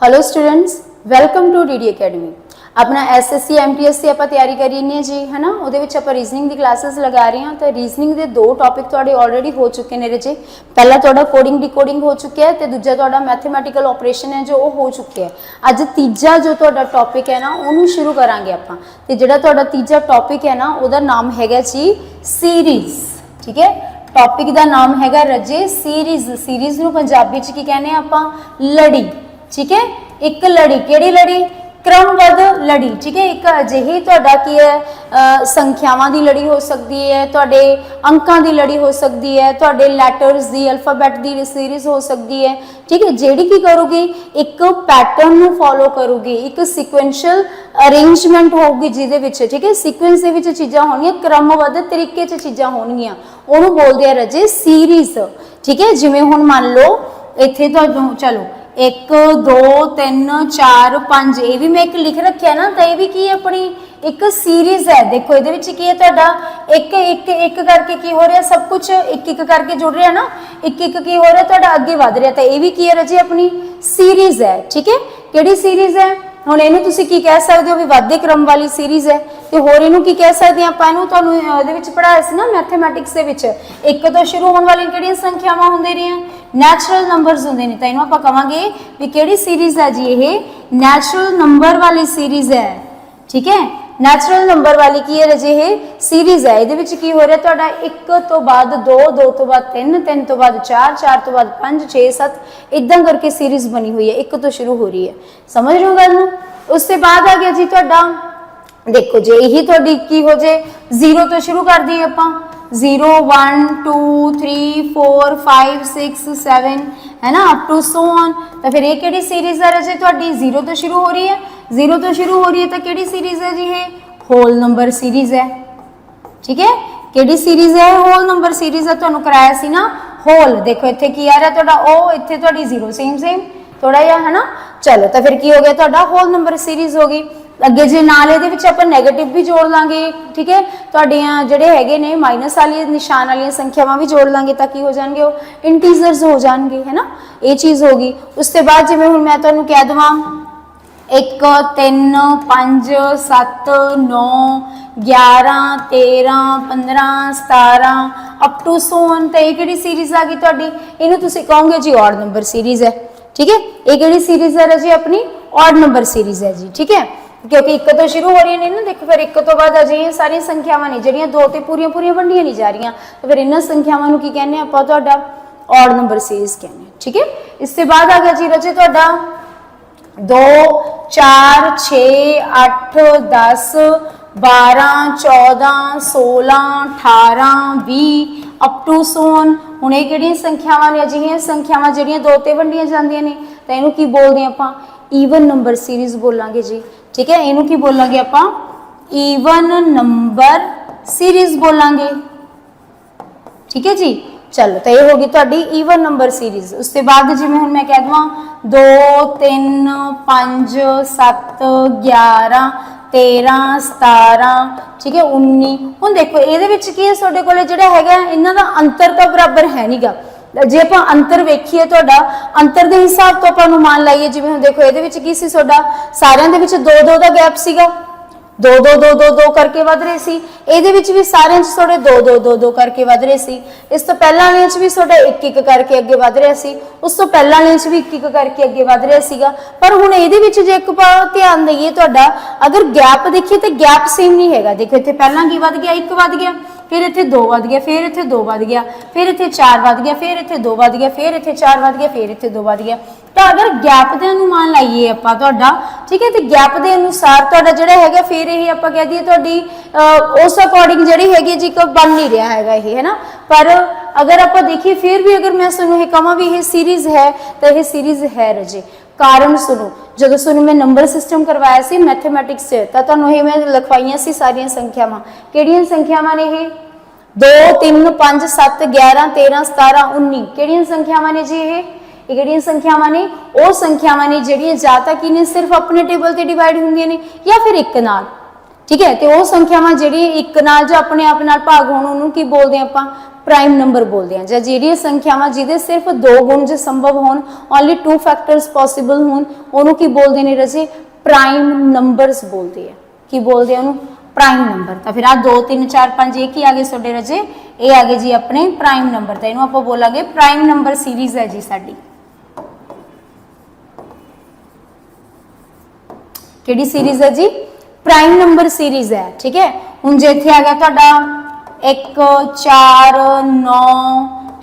Hello students, welcome to DD academy. अपना SSC MTS की आप तैयारी करी जी है ना, वो आप रीजनिंग की क्लासेस लगा रहे हैं। तो रीजनिंग के दो टॉपिक थोड़े ऑलरेडी हो चुके हैं जी। पहला थोड़ा कोडिंग डिकोडिंग हो चुका है, तो दूजा थोड़ा मैथमेटिकल ऑपरेशन है जो हो चुके हैं। अज तीजा जो थोड़ा टॉपिक है ना उन्होंने शुरू करांगे आप। तो जोड़ा थोड़ा तीजा टॉपिक है ना वह नाम है जी सीरीज। ठीक है, टॉपिक का नाम है रजे सीरीज। सीरीज नूं पंजाबी च की कहने आप लड़ी। ठीक है, एक लड़ी, केड़ी लड़ी? क्रमबद्ध लड़ी। ठीक है, एक अजिही तुहाडा की है संख्यावां दी लड़ी हो सकती है, तुहाडे अंकां दी लड़ी हो सकती है, तुहाडे letters the alphabet the series हो सकती है। ठीक है, जेड़ी की करूगी एक पैटर्न नूं फॉलो करूगी, एक सीक्वेंशियल अरेंजमेंट होगी जिहदे विच। ठीक है, सीक्वेंस दे विच चीज़ां होणगियां, क्रमबद्ध तरीके च चीज़ां होणगियां, उहनूं बोलदे आ रजे सीरीज। ठीक है, जिवें हुण मान लो इत्थे तुहानूं चलो 1 2 3 4 5 ये भी मैं एक लिख रखा ना, तो यह भी की है अपनी एक सीरीज है। देखो ये की है तुहाडा एक एक एक करके की हो रहा, सब कुछ एक एक करके जुड़ रहा ना, एक एक की हो रहा तुहाडा अगे वध रहा, तो ये भी की है रजी अपनी सीरीज है। ठीक है, किहड़ी सीरीज है? हुण इहनूं तुसीं की कह सकते हो भी वाधे क्रम वाली सीरीज है। तो होर इहनूं की कह सकते हैं आपां? इहनूं तुहानूं इहदे विच पढ़ाया सी ना मैथमैटिक्स दे विच, एक तो शुरू होने वाली किहड़ियां संख्यावां हुंदे रहियां? नैचुरल नंबरस होंगे ने। तो इन्हों आप कहांगे भी किहड़ी सीरीज है जी? ये नैचुरल नंबर वाली सीरीज है। ठीक है, नैचुरल नंबर वाली की है रजे ये सीरीज है। ये की हो रहा तुहाडा 1 तो बाद 2 2 तो बाद 3 3 तो बाद 4 4 तो बाद 5 6 7 इदा करके सीरीज बनी हुई है, एक तो शुरू हो रही है। समझ रहे हो गल? उसके बाद आ गया जी तुहाडा, देखो जी यही थोड़ी की हो जाए 0 तो शुरू कर दी आप 0 1 2 3 4 5 6 7 है ना, अप टू सो ऑन। तो फिर ये केड़ी सीरीज है रजे तुहाडी? 0 तो शुरू हो रही है, 0 तो शुरू हो रही है तो केड़ी सीरीज है जी? ये होल नंबर सीरीज है। ठीक है, केड़ी सीरीज है? होल नंबर सीरीज है। तुहानूं कराया सी ना होल। देखो इत्थे की आ रहा तुहाडा ओ, इत्थे तुहाडी 0 सेम सेम थोड़ा जिहा है ना। चलो तो फिर की हो गया तुहाडा होल नंबर सीरीज हो गई। अगे जे नाल इहदे विच आपां नैगेटिव भी जोड़ लांगे। ठीक है, तुहाडियां जिहड़े हैगे ने माइनस वाली निशान वाली संख्यावां भी जोड़ लांगे, ताकि हो जाएंगे वो इंटीजर्स हो जाएंगे, है ना। ये चीज़ होगी। उसके बाद जिवें हुण मैं तुहानूं कह देवां 1 3 5 7 9 11 13 15 17 अप टू सो ऑन। तो ये किहड़ी सीरीज आ गई तुहाडी? इहनूं तुसीं कहोगे जी ऑड नंबर सीरीज है। ठीक है, ये किहड़ी सीरीज है जी? अपनी ऑड नंबर सीरीज है जी। ठीक है, क्योंकि 1 तो शुरू हो रही है ना, देखो फिर 1 तो बाद अजिहियां सारियां संख्यावां ने जिहड़ियां 2 ते पूरियां पूरियां वंडियां नहीं जा रही, तो फिर इन्हां संख्यावां नूं की कहने आपां? तुहाडा ऑड नंबर सीरीज कहने। ठीक है, इसके बाद आ गया जी रजे तुहाडा 2 4 6 8 10 12 14 16 18 20 अप टू सोन। हुण ये किहड़ियां संख्यावां ने? अजिहियां संख्यावां जिहड़ियां 2 ते वंडियां जांदियां ने, तो इहनूं की बोलदे आपां? ईवन नंबर सीरीज बोलांगे जी। ठीक है, इहनूं की बोलांगे आपां? ईवन नंबर सीरीज बोलांगे। ठीक है जी, चलो तो ये होगी तुहाडी ईवन नंबर सीरीज। उसके बाद जिवें हुण मैं कह देवां 2 3 5 7 11 13 17 ठीक है 19। हुण देखो इहदे विच की है तुहाडे कोले जिहड़ा हैगा इन्हां दा अंतर तो बराबर है नहीं गा। जे आप अंतर वेखीए तुहाडा अंतर के हिसाब तो आपां मान लाइए, जिवें हुण देखो इहदे विच की सी तुहाडा सारियां दे विच 2 2 दा गैप सीगा, 2 2 2 2 2 करके वध रहे सी। इहदे विच भी सारियां च थोड़े 2 2 2 2 करके वध रहे सी। इस तो पहलां वालियां च भी थोड़ा 1 1 करके अगे वध रहा सी, उस तो पहलां वालियां च भी 1 1 करके अगे वध रहा सीगा। पर हुण इहदे विच जे एक ध्यान दईए तुहाडा अगर गैप देखिए तो गैप सेम नहीं हैगा। देखो इत्थे पहलां की वध गया 1 वध गया, फिर इत्थे 2 वध गया, फिर इत्थे 2 वध गया, फिर इत्थे 4 वध गया, फिर इत्थे 2 वध गया, फिर इत्थे 4 वध गया, फिर इत्थे 2 वध गया। तो अगर गैप के अनुमान लाइए आपां तुहाडा, ठीक है, तो गैप के अनुसार तुहाडा जिहड़ा हैगा फिर यही आपां कह दईए तुहाडी उस अकॉर्डिंग जिहड़ी हैगी जी बन नहीं रहा हैगा ये, है ना। पर अगर आपां देखिए फिर भी अगर मैं तुहानूं ये कहां भी ये सीरीज है तो यह सीरीज है रजे। कारण सुनो, जो सुनो मैं नंबर सिस्टम करवाया सी मैथमेटिक्स तो तुहानूं ये मैं लिखवाइयां सी सारियां संख्यावां। किहड़ियां संख्यावां ने ये? 2 3 5 7 11 13 17 19 किहड़ियां संख्यावां ने जी? ये किहड़ियां संख्यावां ने? वो संख्यावां ने जिहड़ियां जां तां की ने सिर्फ अपने टेबल ते डिवाइड हुंदियां ने या फिर एक नाल। ठीक है, तो वो संख्यावां जिहड़ियां एक नाल जो अपने आप नाल भाग होण उहनूं की बोलदे आपां? ਪ੍ਰਾਈਮ ਨੰਬਰ ਬੋਲਦੇ ਆ, ਜਾਂ ਜਿਹੜੀਆਂ ਸੰਖਿਆਵਾਂ ਜਿਹਦੇ ਸਿਰਫ 2 ਗੁਣ ਜੇ ਸੰਭਵ ਹੋਣ, ਓਨਲੀ 2 ਫੈਕਟਰਸ ਪੋਸੀਬਲ ਹੋਣ, ਉਹਨੂੰ ਕੀ ਬੋਲਦੇ ਨੇ ਰਾਜੇ? ਪ੍ਰਾਈਮ ਨੰਬਰਸ ਬੋਲਦੇ ਆ। ਕੀ ਬੋਲਦੇ ਆ ਉਹਨੂੰ? Prime number. ਤਾਂ ਫਿਰ ਆ 2 3 4 5 ਇਹ ਕੀ ਆ ਗਏ ਤੁਹਾਡੇ ਰਾਜੇ? ਇਹ ਆ ਗਏ ਜੀ ਆਪਣੇ ਪ੍ਰਾਈਮ ਨੰਬਰ। ਤਾਂ ਇਹਨੂੰ ਆਪਾਂ ਬੋਲਾਂਗੇ ਪ੍ਰਾਈਮ ਨੰਬਰ ਸੀਰੀਜ਼ ਹੈ ਜੀ ਸਾਡੀ। ਕਿਹੜੀ ਸੀਰੀਜ਼ ਹੈ ਜੀ? ਪ੍ਰਾਈਮ ਨੰਬਰ ਸੀਰੀਜ਼ ਹੈ। ठीक है, ਹੁਣ ਜੇ ਇੱਥੇ ਆ ਗਿਆ ਤੁਹਾਡਾ 1 4 9,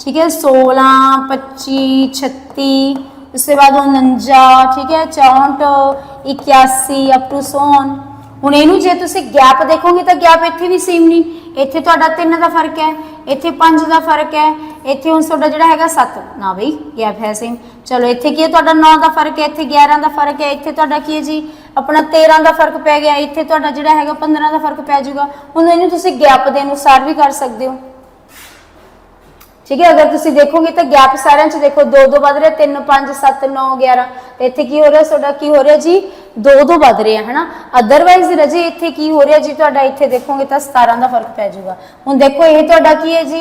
ठीक है, 16 25 36, उसके बाद 49, ठीक है, 64 81 अप टू 100। ਹੁਣ ਇਹਨੂੰ ਜੇ ਤੁਸੀਂ ਗੈਪ ਦੇਖੋਗੇ ਤਾਂ ਗੈਪ ਇੱਥੇ ਵੀ ਸੇਮ ਨਹੀਂ, ਇੱਥੇ ਤੁਹਾਡਾ 3 ਦਾ ਫਰਕ ਹੈ, ਇੱਥੇ 5 ਦਾ ਫਰਕ ਹੈ, ਇੱਥੇ ਹੁਣ ਤੁਹਾਡਾ ਜਿਹੜਾ ਹੈਗਾ 7 ਨਾ ਬਈ ਗੈਪ ਹੈ ਸੇਮ। ਚਲੋ ਇੱਥੇ ਕੀ ਹੈ ਤੁਹਾਡਾ 9 ਦਾ ਫਰਕ ਹੈ, ਇੱਥੇ 11 ਦਾ ਫਰਕ ਹੈ, ਇੱਥੇ ਤੁਹਾਡਾ ਕੀ ਹੈ ਜੀ ਆਪਣਾ 13 ਦਾ ਫਰਕ ਪੈ ਗਿਆ, ਇੱਥੇ ਤੁਹਾਡਾ ਜਿਹੜਾ ਹੈਗਾ 15 ਦਾ ਫਰਕ ਪੈ ਜਾਊਗਾ। ਹੁਣ ਇਹਨੂੰ ਤੁਸੀਂ ਗੈਪ ਦੇ ਅਨੁਸਾਰ ਵੀ ਕਰ ਸਕਦੇ ਹੋ। ठीक है, अगर तुम देखोगे तो गैप सारे च देखो 2 2 बढ़ रहे, 3 5 7 9 11, तो इतने की हो रहा है की हो रहा जी 2 2 बढ़ रहे हैं, है ना। अदरवाइज रजे इतने की हो रहा जी तुहाडा इतने देखोगे तो 17 का फर्क पै जाऊगा। हुण देखो ये तुहाडा की है जी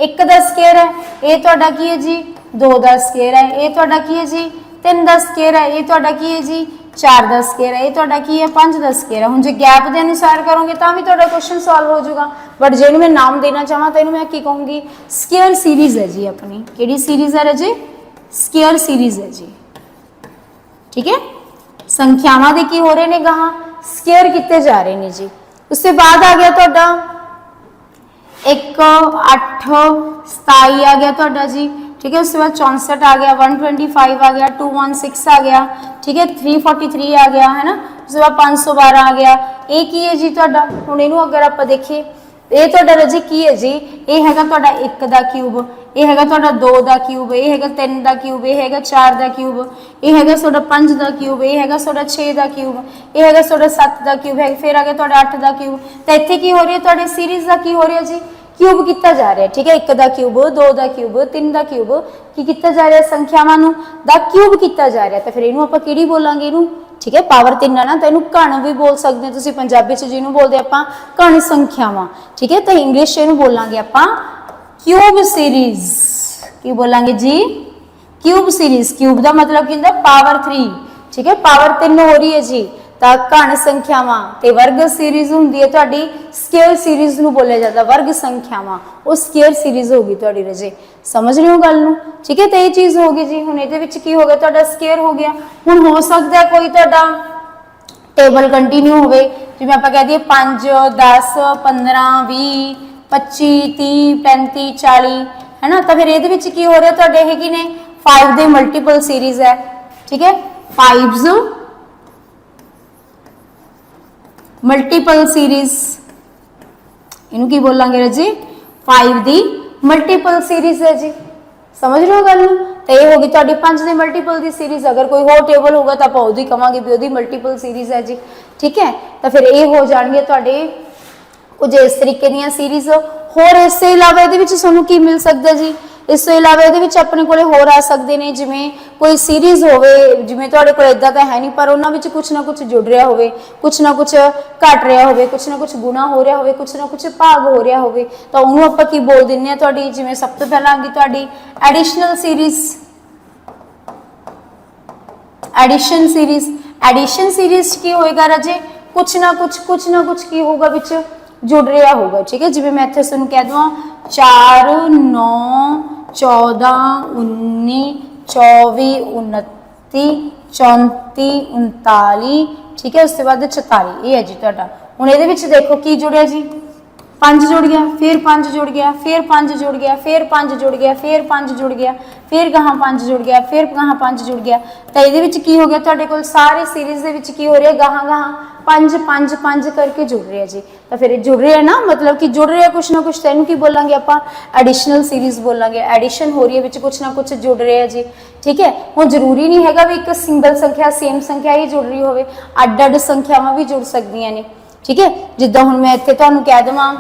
1 का स्केयर है, ये तुहाडा की है जी 2 का स्केयर है, ये तुहाडा की है जी 3 का स्केयर है, ये तुहाडा की है जी 4 का स्केयर है, ये तुहाडा की है 5 का स्केयर है। हुण जे गैप के अनुसार करोगे तो भी तुहाडा क्वेश्चन सॉल्व हो जाऊगा। बट जे मैं नाम देना चाहां तो मैं की कहूँगी स्केयर सीरीज है जी अपनी। किहड़ी सीरीज है राजे? स्केयर सीरीज है जी। ठीक है, संख्यावां दे की हो रहे ने गहां स्केयर किते जा रहे ने जी। उसके बाद आ गया तुहाडा 1 8 27 आ गया तुहाडा जी। ठीक है, उसके बाद 64 आ गया, 125 आ गया, 216 आ गया, ठीक है, 343 आ गया, है ना। उसके बाद 512 आ गया। ये की है जी तुहाडा? हुण इहनूं अगर आपां देखिए ये तुहाडा राजे की है जी, ये हैगा तुहाडा 1 का क्यूब, ये हैगा तुहाडा 2 का क्यूब, ये हैगा 3 का क्यूब, ये हैगा 4 का क्यूब, ये हैगा तुहाडा 5 का क्यूब, ये हैगा तुहाडा 6 का क्यूब, ये हैगा तुहाडा 7 का क्यूब है, फिर आ गया तुहाडा 8 का क्यूब। तो इत्थे की हो रही है तुहाडे सीरीज का की हो रहा है जी क्यूब किया जा रहा है। ठीक है, 1 का क्यूब, 2 का क्यूब, 3 का क्यूब की किया जा रहा है, संख्यावां नूं दा क्यूब किया जा रहा है। तो फिर इहनूं आपां किहड़ी बोलांगे इहनूं? ठीक है, पावर 3 है ना, तो इहनूं घण भी बोल सकते हो तुसीं पंजाबी च, जिहनूं बोलदे आपां घण संख्यावां। ठीक है, तो इंग्लिश इहनूं बोलांगे आपां क्यूब सीरीज। की बोलांगे जी? Cube series. क्यूब का मतलब की हुंदा पावर 3। ठीक है, पावर 3 हो रही है जी, तो घण संख्यावां ते वर्ग सीरीज हुंदी है तुहाडी स्केयर सीरीज नूं बोलिया जाता, वर्ग संख्यावां वो स्केयर सीरीज होगी तुहाडी राजे। समझ रहे हो गल नूं? ठीक है, तो ये चीज़ होगी जी। हुण इहदे विच की हो गया तुहाडा स्केयर हो गया। हुण हो सकता है कोई तुहाडा टेबल कंटीन्यू होवे, जिवें आपां कह दईए 5 10 15 20 25 30 35 40, है ना। तो फिर इहदे विच की हो रहा तुहाडे ये की ने 5 दे मल्टीपल सीरीज है। ठीक है, 5s मल्टीपल सीरीज, इनू की बोलांगे राजी 5 दी मल्टीपल सीरीज है जी। समझ रहे हो गल? तो ये होगी तुहाडी 5 दी मल्टीपल दी सीरीज। अगर कोई होर टेबल होगा तो आपां उहदी कहांगे भी उहदी मल्टीपल सीरीज है जी। ठीक है, तो फिर ये हो जाणगे तुहाडे कुछ इस तरीके दी सीरीज। होर इस तों इलावा इहदे विच तुहानूं की मिल सकदा जी? इस तों इलावा इहदे विच अपने कोले होर आ सकदे ने, जिवें कोई सीरीज होवे, जिवें तुहाडे कोल इदां तां है नहीं पर उन्हां विच कुछ ना कुछ जुड़ रहा होवे, कुछ ना कुछ घट रहा होवे, कुछ ना कुछ गुणा हो रहा होवे, कुछ ना कुछ भाग हो रहा होवे, तो उहनूं आपां की बोल दिंदे आ तुहाडी, जिवें सब तो पहलां आंदी तुहाडी additional series. Addition series, addition series की होएगा राजे? कुछ ना कुछ की होगा विच जुड़ रहा होगा। ठीक है, जिवें मैं इत्थे तुहानूं कह दूँ 4 9 14 19 24 29 34 39, ठीक है, उसके बाद 44, ये है जी तुहाडा। हुण इहदे विच देखो की जुड़िया जी, 5 जुड़ गया, फिर 5 जुड़ गया, फिर 5 जुड़ गया, फिर 5 जुड़ गया, फिर 5 जुड़ गया, फिर गहां 5 जुड़ गया, फिर गहां 5 जुड़ गया। तो इहदे विच की हो गया तुहाडे कोल सारे सीरीज दे विच की हो रहा है गहां गहां 5 5 5 करके जुड़ रहे हैं जी। तो फिर जुड़ रहे हैं ना, मतलब कि जुड़ रहे हैं कुछ ना कुछ, तो इहनूं की बोलांगे आपां एडिशनल सीरीज बोलांगे। एडिशन हो रही है विच कुछ ना कुछ जुड़ रहे हैं जी। ठीक है, हुण जरूरी नहीं हैगा भी एक सिंगल संख्या सेम संख्या ही जुड़ रही होवे, अड्ड अड्ड संख्यावां भी जुड़ सकदियां ने। ठीक है, जिद्दां हुण मैं इत्थे तुहानूं कह देवां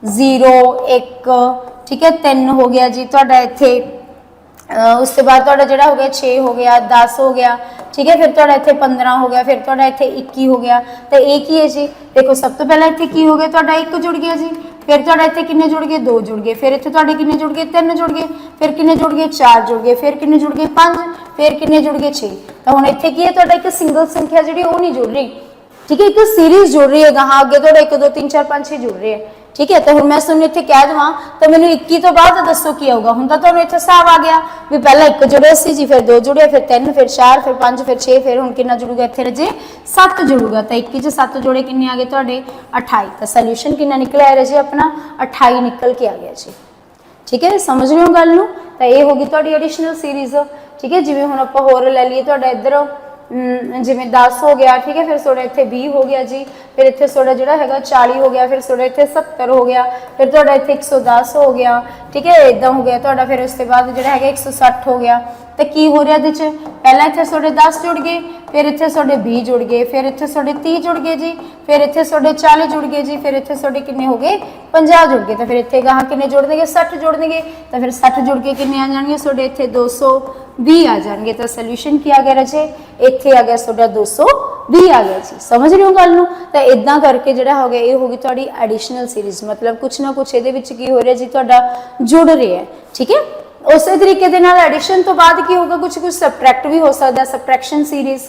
0 1, ठीक है, 3 हो गया जी तुहाडा इत्थे, उसके बाद तुहाडा जिहड़ा हो गया 6 हो गया, 10 हो गया, ठीक है, फिर तुहाडा इत्थे 15 हो गया, फिर तुहाडा इत्थे 21 हो गया। तो एक ही है जी। देखो सब तो पहले इत्थे की हो गया तुहाडा 1 जुड़ गया जी, फिर तुहाडे इत्थे किन्ने जुड़ गए 2 जुड़ गए, फिर इत्थे तुहाडे किन्ने जुड़ गए 3 जुड़ गए, फिर किन्ने जुड़ गए 4 जुड़ गए, फिर किन्ने जुड़ गए 5, फिर किन्ने जुड़ गए 6। तो हुण इत्थे की है तुहाडा एक सिंगल संख्या जिहड़ी वो नहीं जुड़ रही, ठीक है, एक सीरीज जुड़ रही है, हाँ अगे तुहाडा 1 2 3 4 5 6 जुड़ रहे हैं, ठीक है। तो हुण मैं तुहानूं इत्थे कह देवां तो मैनूं 21 तो बाद दसो की आऊगा, हुण तां तुहानूं इत्थे हिसाब आ गया भी पहला 1 जुड़िया सी जी, फिर 2 जुड़िया, फिर 3, फिर 4, फिर 5, फिर 6, फिर हुण कितना जुड़ूगा इत्थे रजे 7 जुड़ूगा। तो 21 च 7 जोड़े किन्ने आ गए तुहाडे 28। तो सोल्यूशन कितना निकलिया रजे अपना 28 निकल के आ गया जी, ठीक है। समझ रहे हो गल नूं? तो ये होगी तुहाडी एडिशनल सीरीज़, ठीक है। जिवें हुण आपां होर लै लईए तुहाडा इधर जिमें 10 हो गया, ठीक है, फिर सोडा इत्थे 20 हो गया जी, फिर इत्थे सोडा जिहड़ा हैगा 40 हो गया, फिर सोडा इत्थे 70 हो गया, फिर तुहाडा इत्थे 110 हो गया, ठीक है, इदां हो गया तुहाडा। फिर उसके बाद जिहड़ा हैगा 160 हो गया। तो की हो रहा इहदे च पहला इत्थे सोडे 10 जुड़ गए, फिर इत्थे सोडे 20 जुड़ गए, फिर इत्थे सोडे 30 जुड़ गए जी, फिर इत्थे सोडे 40 जुड़ गए जी, फिर इत्थे सोडे किन्ने हो गए 50 जुड़ गए। तो फिर इत्थे गाहां किन्ने जुड़ देंगे 60 जुड़ देंगे। तो फिर 60 जुड़ के किन्ने आ जाएंगे सोडे इत्थे 220 आ जाएंगे। तो सोल्यूशन की आ गया रजे इत्थे आ गया सोडा 220 आ गया जी। समझ रहे हो गल नूं? तो इदां करके जिहड़ा हो गया ये होगी तुहाडी एडिशनल सीरीज, मतलब कुछ ना कुछ इहदे विच की हो रहा जी तुहाडा जुड़ रहा है, ठीक है। उस तरीके दे नाल एडिशन तो बाद की होगा कुछ कुछ सबट्रैक्ट भी हो सकता है, सबट्रैक्शन सीरीज,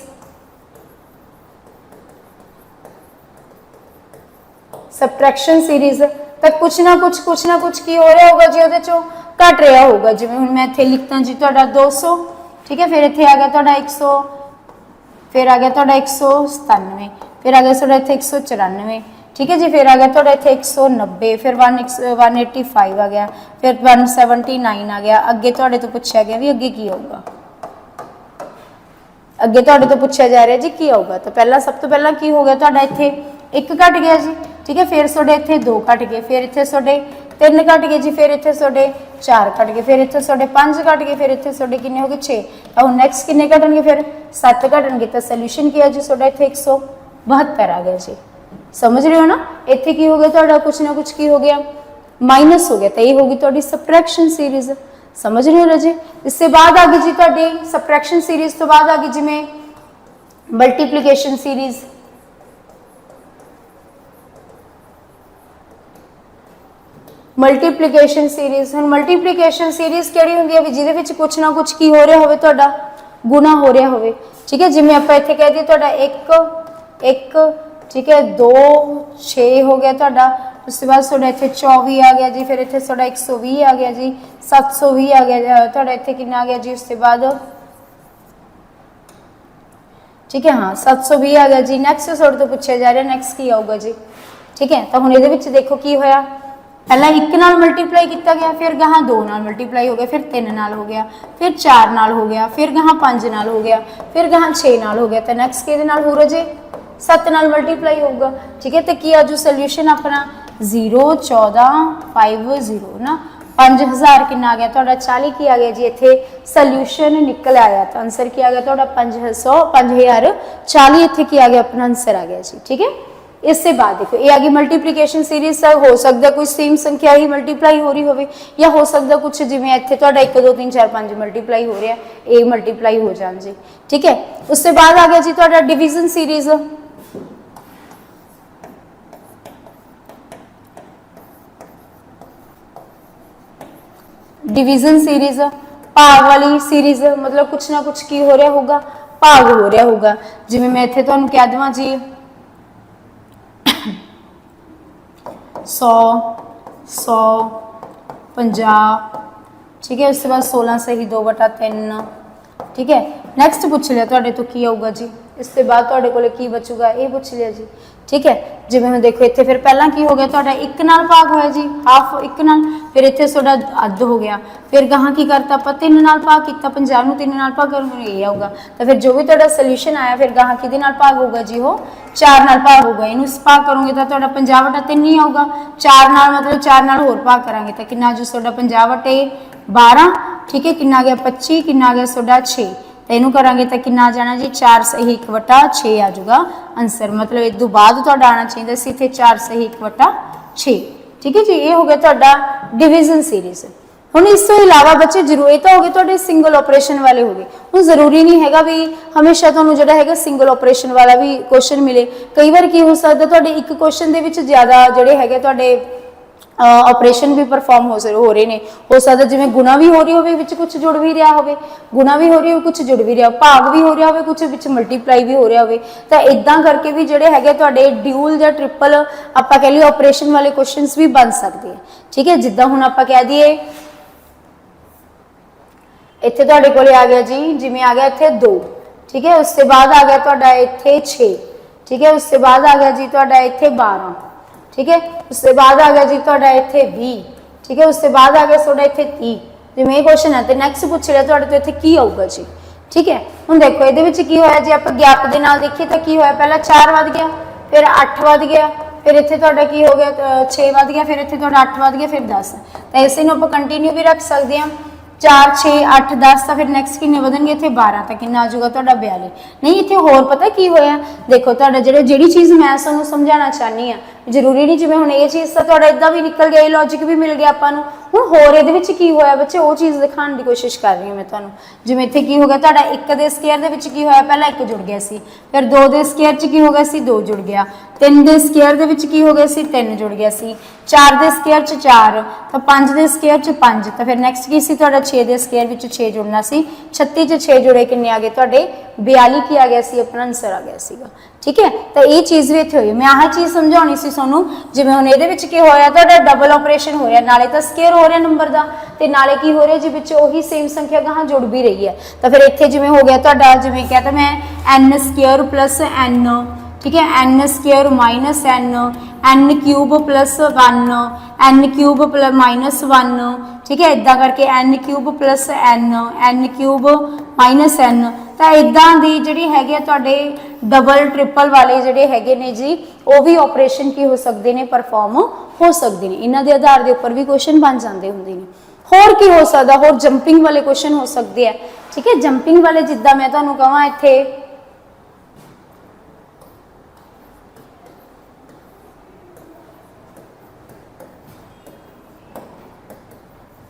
सबट्रैक्शन सीरीज। तो कुछ ना कुछ की हो रहा होगा जी उहदे चों घट रहा होगा। जिवें हुण मैं इत्थे लिखता जी तुहाडा 200, ठीक है, फिर इत्थे आ गया तुहाडा 100, फिर आ गया तुहाडा 197, फिर आ गया तुहाडा इत्थे 194, ठीक है जी, फिर आ गया तुहाडा इत्थे 190, फिर 185 आ गया, फिर 179 आ गया। अगे तुहाडे तो पूछा गया भी अगे की आऊगा, अगे तुहाडे तो पूछा जा रहा जी की आऊगा। तो पहला सब तो पहला की हो गया तुहाडा इत्थे 1 घट गया जी, ठीक है, फिर सोडे इत्थे 2 घट गए, फिर इत्थे सोडे 3 घट गए जी, फिर इत्थे सोडे 4 घट गए, फिर इत्थे सोडे 5 घट गए, फिर इत्थे सोडे किन्ने हो गए 6। तो नैक्सट किन्ने घटणगे फिर 7 घटणगे। तो सोल्यूशन की है जी सोडा इत्थे 172 आ गया जी। समझ रहे हो ना? इत्थे की हो गया तुहाडा कुछ ना कुछ की हो गया माइनस हो गया। तो ये होगी तुहाडी सबट्रैक्शन सीरीज। समझ रहे हो रजे? इससे बाद आ गई जी तुहाडी सबट्रैक्शन सीरीज तो बाद आ गई जिवें मल्टीप्लीकेशन सीरीज। मल्टीप्लीकेशन सीरीज, हुण मल्टीप्लीकेशन सीरीज किहड़ी हुंदी है भी जिहदे विच कुछ ना कुछ की हो रहा होवे तुहाडा गुणा हो रहा होवे, ठीक है। जिवें आपां इत्थे कह दईए तुहाडा 1 ठीक है, 2 6 हो गया तुहाडा, उसके बाद तुहाडा इत्थे 24 आ गया जी, फिर इत्थे तुहाडा 120 आ गया जी, 720 आ गया तुहाडा इत्थे कितना आ गया जी, उसके बाद ठीक है, हाँ 720 आ गया जी। नैक्सट तुहाडे तो पूछा जा रहा नैक्सट की आऊगा जी, ठीक है। तो हुण इहदे विच देखो की होया, पहला 1 नाल मल्टीप्लाई किया गया, फिर गाहां 2 नाल मल्टीप्लाई हो गया, फिर 3 नाल हो गया, फिर 4 नाल हो गया, फिर गाहां 5 नाल हो गया, फिर गाहां 6 नाल हो गया। तो नैक्सट किहदे नाल हो रजे 7 नाल मल्टीप्लाई होगा, ठीक है। तो की आजू सोल्यूशन अपना 01450 ना 5000 कितना आ गया तुहाडा 40 की आ गया जी। इत्थे सोल्यूशन निकल आया तो आंसर की आ गया तुहाडा 5040 इत्थे की आ गया अपना आंसर आ गया जी, ठीक है। इससे बाद देखो ये आगे मल्टीप्लीकेशन सीरीज हो सकता कोई सेम संख्या ही मल्टीप्लाई हो रही होवे, या हो सकता कुछ जिवें इत्थे तुहाडा 1 2 3 4 5 मल्टीप्लाई हो रहा है, ये मल्टीप्लाई हो जान जी, ठीक है। उससे बाद आ गया जी तुहाडा डिवीजन सीरीज। डिवीजन सीरीज भाग वाली सीरीज, मतलब कुछ ना कुछ की हो रहा होगा भाग हो रहा होगा। जिवें मैं इत्थे तुहानूं कह देवां जी 100 100 50, ठीक है, उसके बाद 16 सही 2/3, ठीक है। नैक्सट पूछ लिया तुहाडे तो की आऊगा जी, इसके बाद तुहाडे कोले की बचूगा ये पूछ लिया जी, ठीक है। जिवें हुण देखो इत्थे फिर पहला की हो गया तुहाडा 1 नाल भाग होया जी, हाफ 1 नाल, फिर इत्थे तुहाडा अद्ध हो गया, फिर गाहां की करता आपां 3 नाल भाग कीता, 50 नूं 3 नाल भाग करोगे ये आऊगा। तो फिर जो भी तुहाडा सोल्यूशन आया फिर गाहां किहदे नाल भाग होगा जी, वो 4 नाल भाग होगा। इहनूं भाग करोगे तो तुहाडा 50/3 ही आऊगा, 4 नाल मतलब 4 नाल होर भाग करांगे तो कितना जो तुहाडा 50/12, ठीक है, कितना आ गया 25, कितना आ गया तुहाडा 6। तो इनू करांगे तो कितना आ जाना जी 4 सही 1/6 आ जाऊगा आंसर, मतलब इस तो बाद तुहाडा आना चाहिए सी इत्थे 4 सही 1/6, ठीक है जी। ये हो गया तुहाडा डिवीजन सीरीज। हुण इस तो इलावा बच्चे जरूर ये तो हो गए तुहाडे सिंगल ऑपरेशन वाले हो गए। हुण जरूरी नहीं हैगा भी हमेशा तुहानूं जिहड़ा हैगा सिंगल ऑपरेशन वाला भी क्वेश्चन मिले, कई बार की हो सकदा तुहाडे एक क्वेश्चन दे विच ज़्यादा जिहड़े हैगे तुहाडे ऑपरेशन भी परफॉर्म हो रहे हैं। हो सकता जिवें गुणा भी हो रही हो, कुछ जुड़ भी रहा हो, गुणा भी हो रही हो, कुछ जुड़ भी रहा, भाग भी हो रहा हो, कुछ विच मल्टीप्लाई भी हो रहा हो। तो इदां करके भी जोड़े है तुहाडे ड्यूल या ट्रिपल आपां कह लईए ऑपरेशन वाले क्वेश्चनस भी बन सकते हैं। ठीक है, जिद्दां हुण आपां कह दईए इत्थे तुहाडे कोले आ गया जी, जिवें आ गया इत्थे 2, ठीक है, उसके बाद आ गया तुहाडा इत्थे 6, ठीक है, उसके बाद आ गया जी तुहाडा इत्थे 12, ठीक है, उसके बाद आ गया जी तुहाडा इत्थे 20, ठीक है, उसके बाद आ गया तुहाडा इत्थे 30। जिवें क्वेश्चन है तो नैक्सट पूछ लिया तुहाडे तो इत्थे की आऊगा जी। ठीक है, हुण देखो इहदे विच की होया जी, आपां गैप दे नाल देखीए तो की होया, पहला 4 वध गया, फिर 8 वध गया, फिर इत्थे तुहाडा की हो गया 6 वध गया, फिर इत्थे तुहाडा 8 वध गया, फिर 10। तो इसे नूं आपां कंटीन्यू भी रख सकते हैं, 4 6 8 10, तो फिर नैक्सट किन्ने वधणगे इत्थे 12, तो किन्ना आ जाऊगा तुहाडा 42। नहीं इत्थे होर पता की होया, देखो तुहाडा जिहड़ी चीज़ मैं तुहानूं समझाना चाहनी हाँ, जरूरी नहीं जिवें हुण ये चीज़ तो तुहाडा इदां भी निकल गया, लॉजिक भी मिल गया आपां नूं। हुण होर इहदे विच की होया बच्चे, वो चीज़ दिखाने की कोशिश कर रही हूँ मैं तुहानूं। जिवें इत्थे की हो गया तुहाडा 1 दे स्केयर दे विच की होया, पहला 1 जुड़ गया सी, फिर 2 दे स्केयर च की हो गया सी, 2 जुड़ गया, 3 दे स्केयर दे विच की हो गया सी, 3 जुड़ गया सी, 4 दे स्केयर च 4, तो 5 दे स्केयर च 5, तो फिर नैक्सट की सी तुहाडा 6 दे स्केयर विच 6 जुड़ना सी, 36 च 6 जुड़े किन्ने आ गए तुहाडे 42 की आ गया सी, अपना आंसर आ गया सीगा। ठीक है, तो ये चीज़ भी इत्थे होई, मैं आह चीज़ समझाउणी सी तुहानूं। जिवें हुण इहदे विच की होया तुहाडा डबल ऑपरेशन हो रहा, नाले तो स्केयर हो रहा नंबर दा, ते नाले की हो रहा जी विच ओही सेम संख्या गाहां जुड़ भी रही है। तो फिर इत्थे जिवें हो गया तुहाडा, जिवें कहता मैं n स्केयर प्लस n, ठीक है, n square minus n cube plus 1, n cube plus minus 1, ठीक है, इदा करके n cube plus n cube minus n। तो इदा की जी है तुहाडे डबल ट्रिपल वाले जोड़े है ने जी, वो भी ऑपरेशन की हो सकते हैं, परफॉर्म हो सकते हैं, इन्हों के आधार के उपर भी क्वेश्चन बन जाते होंगे ने। होर की हो सकता, होर जंपिंग वाले क्वेश्चन हो सकते हैं। ठीक है, जंपिंग वाले जिदा मैं तुहानूं कहां इत्थे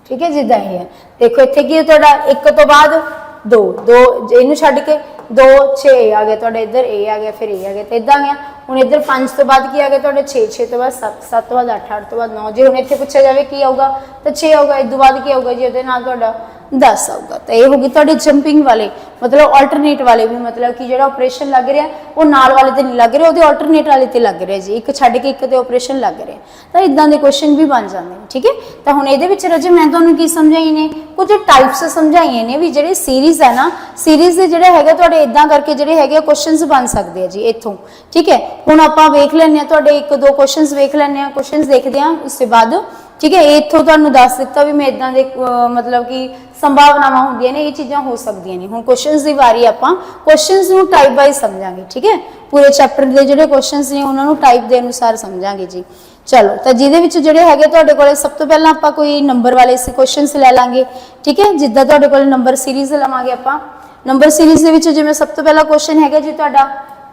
ठीक है, जिदा ये है, देखो इत्थे की तुहाडा 1 तो बाद 2 2 इनू छड्ड के 2 6 आ गया तुहाडा, इधर ए आ गया, फिर ए आ गया, तो इदा आ गया। हुण इधर 5 तो बाद की आ गया तुहाडा 6 6 तो बाद 7 7 तो बाद 8 8 तो बाद 9। जे हुण इत्थे पूछा जाए की आऊगा तो 6 आऊगा, इस तो बाद की आऊगा जी उहदे नाल तुहाडा 10 आऊगा। तो ये होगी तुहाडे जंपिंग वाले, मतलब अल्टरनेट वाले भी, मतलब कि जो ऑपरेशन लग रहा वो नाल वाले ते नहीं लग रहा, वो अल्टरनेट वाले ते लग रहा जी, एक छड्ड के एक ते ऑपरेशन लग रहा। तो इदां दे क्वेश्चन भी बन जाते हैं। ठीक है, तो हुण इहदे विच रजे मैं तुहानूं की समझाई ने, कुछ टाइप्स समझाइए ने भी, जिहड़े सीरीज़ है ना, सीरीज़ दे जिहड़े हैगे तुहाडे इदां करके जिहड़े हैगे क्वेश्चनस बन सकते हैं जी इत्थों। ठीक है, हुण आपां वेख लैंदे हां, तुहाडे 1 2 क्वेश्चनस वेख लैंदे हां, क्वेश्चनस देखदे हां, उसके बाद ठीक है इत्थों तुहानूं दस दिता भी मैं इदां दे मतलब कि संभावनावां होंदियां ने, ये चीज़ां हो सकदियां ने। हुण क्वेश्चनस की वारी आपां क्वेश्चनस नूं टाइप वाइज समझांगे। ठीक है, पूरे चैप्टर के जिहड़े क्वेश्चनस ने उन्हां नूं टाइप के अनुसार समझांगे जी। चलो, तो जिहदे विच जिहड़े हैगे तुहाडे कोले सब तो पहलां आपां कोई नंबर वाले क्वेश्चनस लै लांगे। ठीक है, जिद्दां तुहाडे कोल नंबर सीरीज़ लवांगे आपां, नंबर सीरीज़ दे विच जिवें सब तो पहला क्वेश्चन हैगा जी तुहाडा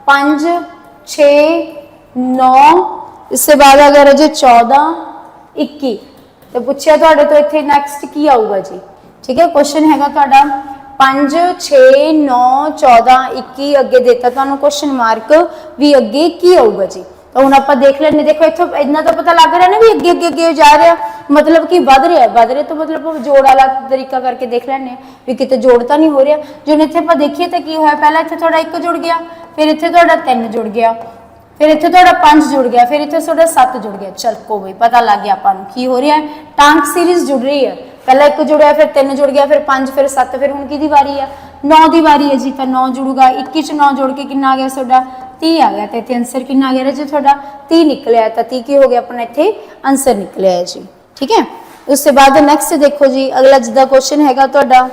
5 6 9, इसके बाद अगर अजे 14 21, तो पूछा तुहाडे तो इत्थे नैक्सट की आऊगा जी। ठीक है, क्वेश्चन हैगा तुहाडा 5 6 9 14 21, अगे देता तुहानूं क्वेश्चन मार्क भी अगे की आऊगा जी। तो हुण आपां देख लैंदे, देखो इत्थों इन्ना तो पता लग रहा ना भी अगे अगे अगे जा रहा, मतलब कि वध रहा, वध रहा तो मतलब जोड़ वाला तरीका करके देख लैंदे भी किते जोड़ तो नहीं हो रहा। जो इत्थे आपां देखिए तो की होया, पहला इत्थे तुहाडा 1 जुड़ गया, फिर इत्थे तुहाडा 3 जुड़ गया, फिर इत्थे तुहाडा 5 जुड़ गया, फिर इत्थे तुहाडा 7 जुड़ गया। चल को भाई पता लग गया आपां नूं की हो रहा है, टांक सीरीज़ जुड़ रही है, पहला 1 जुड़िया, फिर 3 जुड़ गया, फिर 5, फिर 7, फिर हुण किहदी वारी है 9 की वारी है जी। तो 9 जुड़ूगा, 21 च 9 जोड़ के कितना आ गया तुहाडा 30 आ गया, तो इत्थे आंसर कितना आ गया जी तुहाडा 30 निकलिया। तो 30 की हो गया अपना इत्थे आंसर निकलिया है जी। ठीक है, उसके बाद नैक्सट देखो जी, अगला जिद्दां क्वेश्चन हैगा तुहाडा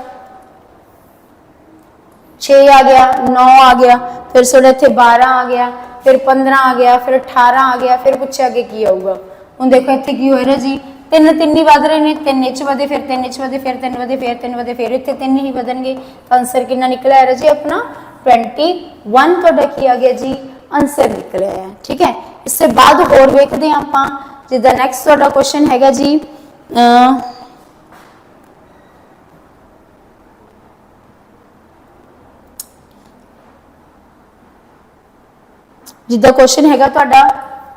6 आ गया, 9 आ गया, फिर तुहाडा इत्थे 12 आ गया, फिर 15 आ गया, फिर 18 आ गया, फिर पूछा अगे की आऊगा। हुण देखो इत्थे की हो रहा जी, 3 3 ही वध रहे हैं, 3 इच वधे, फिर 3 इच वधे, फिर 3 वधे, फिर 3 वधे, फिर इत्थे 3 ही वधणगे। तो आंसर कितना निकलिया है जी अपना 21 तुहाडा की आ गया जी, आंसर निकलिया है। ठीक है, इससे बाद होर वेखदे हां आपां, जिद्दां नैक्सट तुहाडा क्वेश्चन हैगा जी जिद्दां क्वेश्चन हैगा तुहाडा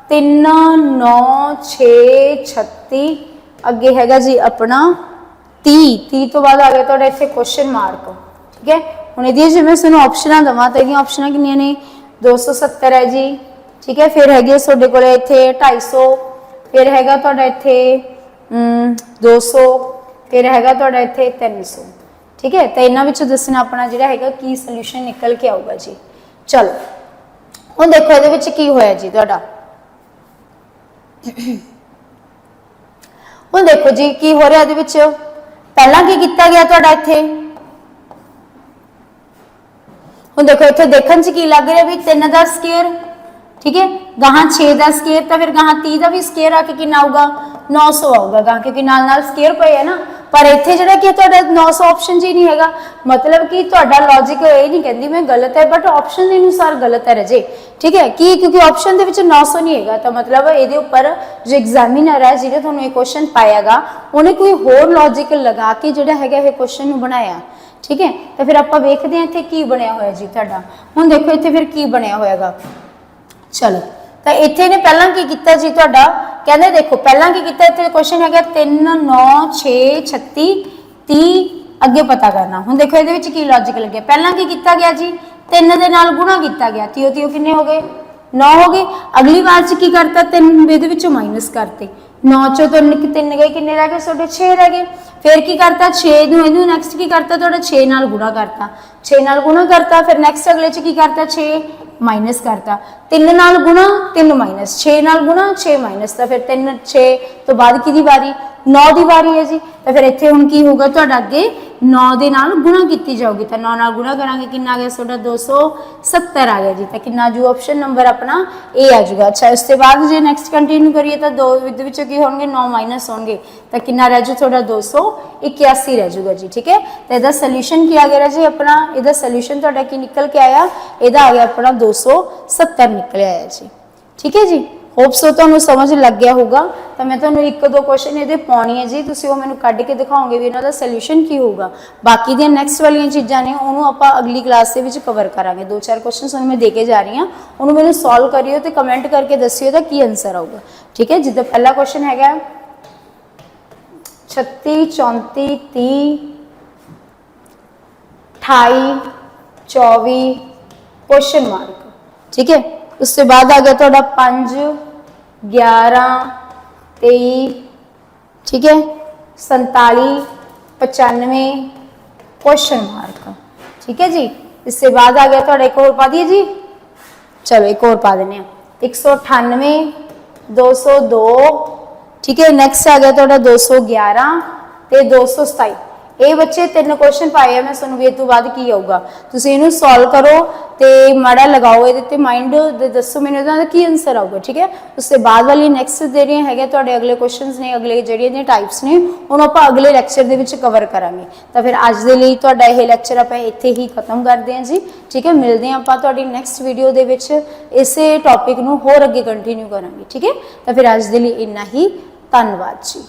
3 9 6 36 36 अगे हैगा जी अपना 30 तो बाद आ गया तुहाडा इत्थे क्वेश्चन मार्क। ठीक है, हुण इहदी जे मैं तुहानूं ऑप्शनां देवां तां इहदियां ऑप्शनां कितनियां ने 270 है जी। ठीक है, फिर हैगी तुहाडे कोले इत्थे 250, फिर हैगा तुहाडा इत्थे 200, फिर हैगा तुहाडा इत्थे 300। ठीक है, तो इन्हां विचों दसना अपना जिहड़ा हैगा की सोल्यूशन निकल के आऊगा जी। चलो हुण देखो इहदे विच की होया जी तुहाडा, हुण देखो जी की हो रहा इहदे विच। पहला की किया गया तुहाडा इत्थे, हुण देखो इत्थे देखण च की लग रहा भी 3 का स्केयर। ठीक है, गाहां 6 का स्केयर, तो फिर गाहां 30 का भी स्केयर आके कितना आऊगा 900 आऊगा गाहां, क्योंकि नाल नाल स्केयर पे है ना। पर इत्थे जिहड़ा कि तुहाडा 900 ऑप्शन जी नहीं हैगा, मतलब कि तुहाडा लॉजिक ये नहीं कहंदी मैं गलत है, बट ऑप्शन के अनुसार गलत है रजे। ठीक है, कि क्योंकि ऑप्शन के विच 900 नहीं हैगा, तो मतलब ये उपर जो एग्जामिनर है जिहने तुहानूं ये क्वेश्चन पायागा उन्हें कोई होर लॉजिक लगा के जिहड़ा हैगा ये क्वेश्चन नूं बनाया। ठीक है, तो फिर आपां वेखदे हां इत्थे की बनया होया जी तुहाडा। हुण देखो इत्थे फिर की बनया होयागा। चलो तो इत्थे ने पहला की किया जी तुहाडा, कहंदे देखो पहला की किया, इत्थे क्वेश्चन है 3 9 6 36 30 अगे पता करना। हुण देखो इहदे विच की लॉजिक लगे, पहला की किया गया जी 3 दे नाल गुणा किया गया, 30 30 किन्ने हो गए 9 हो गए। अगली बार च की करता 3 इहदे विचों माइनस करते, 9 चों तो 3 गए, किन्ने रह गए तुहाडे 6 रह गए। फिर की करता 6 नूं इहनूं नैक्सट की करता तुहाडा 6 नाल गुणा करता, 6 नाल गुणा करता, फिर नैक्सट अगले च की करता 6 माइनस करता, 3 नाल गुणा 3 माइनस, 6 नाल गुणा 6 माइनस, तो फिर 3 6 तो बाद की बारी 9 की बारी है जी। तो फिर इत्थे हुण की होगा तुहाडा अगे 9 दे नाल गुणा की जाऊगी, तो 9 नाल गुणा करांगे कितना आ गया तुहाडा 270 आ गया जी। तो कितना जो ऑप्शन नंबर अपना ए आ जाऊगा। अच्छा, उसके बाद जो नैक्सट कंटिन्यू करिए तो 2 विच की होंगे 9 माइनस होंगे, तो कितना रह जू थोड़ा 281 रह जाऊगा जी। ठीक है, तो यदा सोल्यूशन किया गया जी अपना, यदा सोल्यूशन तुहाडा की निकल के आया, यदा आ गया अपना 270 निकल आया जी। ठीक है जी, होप सो तुहानूं समझ लग गया होगा। तो मैं तुहानूं 1-2 क्वेश्चन ये पाने है जी, तुसीं वो मैनूं कढ के दिखाओगे भी इन्हां दा सोल्यूशन की होगा। बाकी दी नैक्सट वाली चीज़ां ने उन्होंने आपां अगली क्लास दे विच कवर करांगे। 2-4 क्वेश्चन तुहानूं मैं दे के जा रही हाँ, उन्होंने मैनूं सॉल्व करियो तो कमेंट करके दसियो दा की आंसर आऊगा। ठीक है, जिद्दां पहला क्वेश्चन हैगा 36 34 30 28 24 क्वेश्चन मार्क। ठीक है, उसके बाद आ गया तुहाडा 5 11 23, ठीक है 47 95 क्वेश्चन मार्क। ठीक है जी, इससे बाद आ गया तुहाडा एक और पा दिए जी, चलो एक और पा देने 198 202। ठीक है, नैक्सट आ गया तुहाडा 211 ते 227। ये बच्चे 3 क्वेश्चन पाए मैं सुन भी तो बाद की आऊगा, तुसीं इहनूं सॉल्व करो तो माड़ा लगाओ ये माइंड दसो मैंने इहदा की आंसर आऊगा। ठीक है, उससे बाद वाली नैक्सट जेहड़ियां है तुहाडे अगले क्वेश्चनस ने, अगले जेहड़ियां टाइप्स ने उन्होंने आपां अगले लैक्चर दे विच कवर करांगे। तो फिर अज दे लई तुहाडा यह लैक्चर आपां इत्थे ही खत्म करते हैं जी। ठीक है, मिलते हैं आपां तुहाडी नैक्सट वीडियो दे विच इसे टॉपिक नूं होर अगे कंटिन्यू करांगे। ठीक है, तो फिर अज दे लई इन्ना ही, धन्नवाद जी।